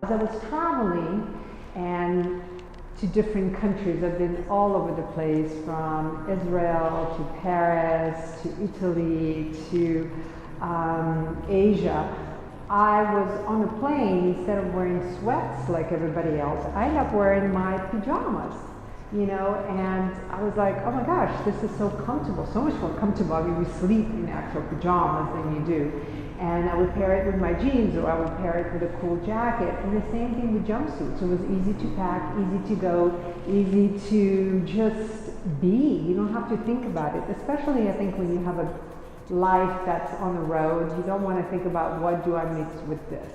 As I was traveling and to different countries, I've been all over the place, from Israel to Paris to Italy to Asia. I was on a plane, instead of wearing sweats like everybody else, I ended up wearing my pajamas, and I was like, oh my gosh, this is so comfortable, so much more comfortable. I mean, we sleep in actual pajamas than you do. And I would pair it with my jeans, or I would pair it with a cool jacket. And the same thing with jumpsuits. It was easy to pack, easy to go, easy to just be. You don't have to think about it, especially I think when you have a life that's on the road. You don't want to think about, what do I mix with this?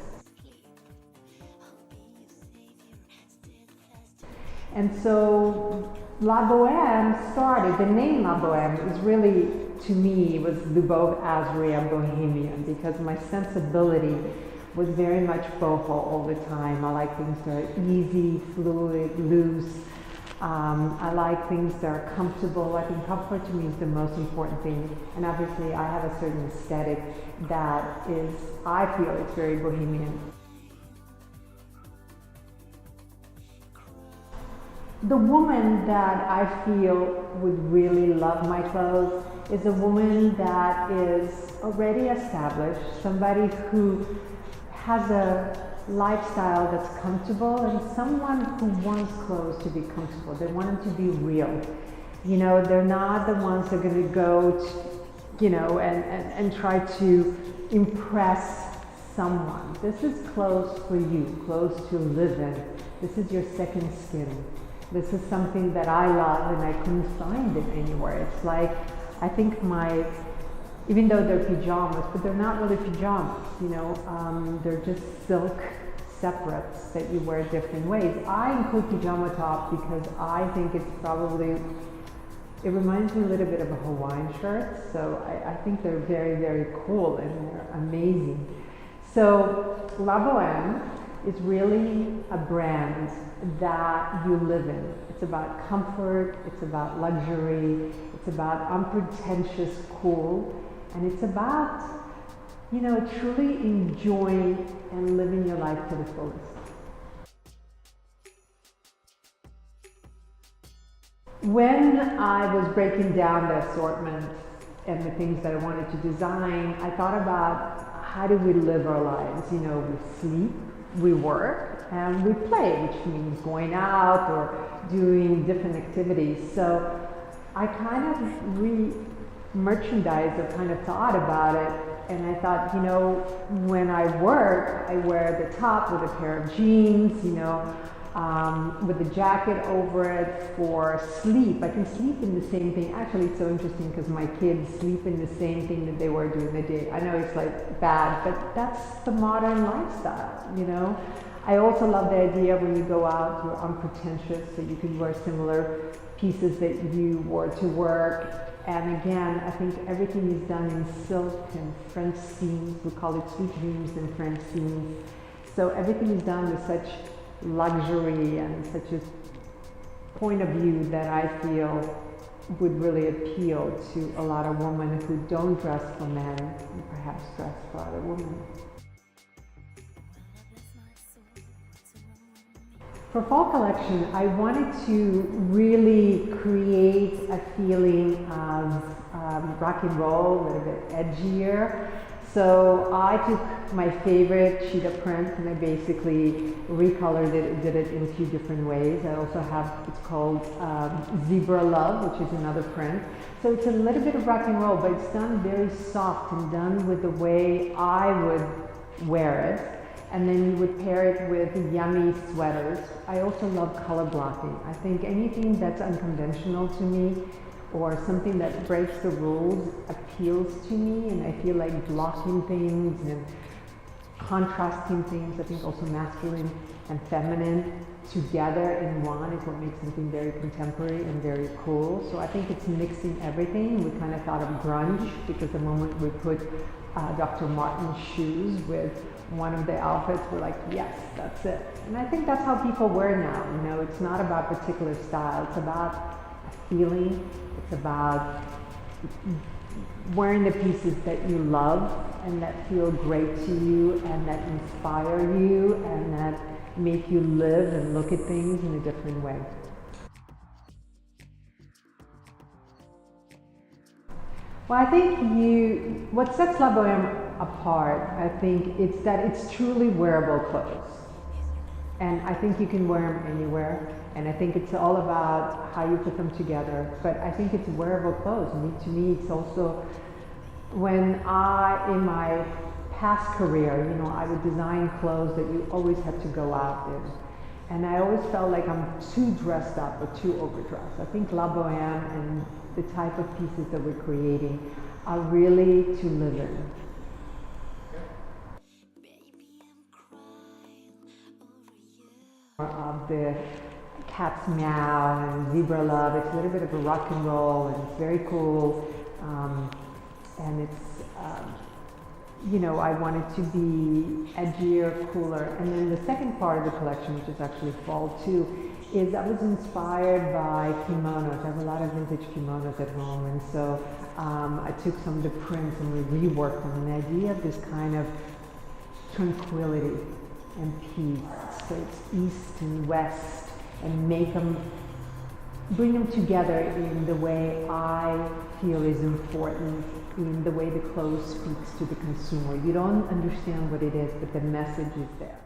And so LaBoheme started, the name LaBoheme is really, to me, was LaBoheme Bohemian, because my sensibility was very much boho all the time. I like things that are easy, fluid, loose. I like things that are comfortable. I think comfort to me is the most important thing. And obviously I have a certain aesthetic that is, I feel it's very bohemian. The woman that I feel would really love my clothes is a woman that is already established, somebody who has a lifestyle that's comfortable, and someone who wants clothes to be comfortable. They want them to be real. They're not the ones that are going to go and try to impress someone. This is clothes for you, clothes to live in. This is your second skin. This is something that I love, and I couldn't find it anywhere. It's like, I think even though they're pajamas, but they're not really pajamas, they're just silk separates that you wear different ways. I include pajama top because I think it's probably, it reminds me a little bit of a Hawaiian shirt, so I think they're very, very cool and they're amazing. So LaBoheme is really a brand that you live in. It's about comfort, it's about luxury, it's about unpretentious cool, and it's about, truly enjoying and living your life to the fullest. When I was breaking down the assortment and the things that I wanted to design, I thought about, how do we live our lives? We sleep, we work, and we play, which means going out or doing different activities. So I kind of re-merchandised or kind of thought about it, and I thought, when I work, I wear the top with a pair of jeans, with a jacket over it. For sleep, I can sleep in the same thing. Actually, it's so interesting because my kids sleep in the same thing that they wear during the day. I know it's like bad, but that's the modern lifestyle, I also love the idea when you go out, you're unpretentious, so you can wear similar pieces that you wore to work. And again, I think everything is done in silk and French seams. We call it sweet dreams and French seams. So everything is done with such luxury and such a point of view that I feel would really appeal to a lot of women who don't dress for men and perhaps dress for other women. For fall collection, I wanted to really create a feeling of rock and roll, a little bit edgier. So I took my favorite sheet of print and I basically recolored it, did it in a few different ways. I also have, it's called Zebra Love, which is another print. So it's a little bit of rock and roll, but it's done very soft and done with the way I would wear it. And then you would pair it with yummy sweaters. I also love color blocking. I think anything that's unconventional to me or something that breaks the rules appeals to me, and I feel like blocking things and contrasting things. I think also masculine and feminine together in one is what makes something very contemporary and very cool. So I think it's mixing everything. We kind of thought of grunge because the moment we put Dr. Martens shoes with one of the outfits, we're like, yes, that's it. And I think that's how people wear now. It's not about particular style. It's about a feeling. It's about wearing the pieces that you love and that feel great to you and that inspire you and that make you live and look at things in a different way. Well, I think what sets LaBoheme apart, I think it's that it's truly wearable clothes. And I think you can wear them anywhere. And I think it's all about how you put them together. But I think it's wearable clothes. To me, it's also, when in my past career, I would design clothes that you always had to go out in. And I always felt like I'm too dressed up or too overdressed. I think LaBoheme and the type of pieces that we're creating are really to live in. Of the cat's meow and zebra love, it's a little bit of a rock and roll, and it's very cool, and it's I wanted to be edgier, cooler. And then the second part of the collection, which is actually fall too, is I was inspired by kimonos. I have a lot of vintage kimonos at home, and so I took some of the prints and we reworked them, and the idea of this kind of tranquility and peace. So it's east and west, and bring them together in the way I feel is important, in the way the clothes speaks to the consumer. You don't understand what it is, but the message is there.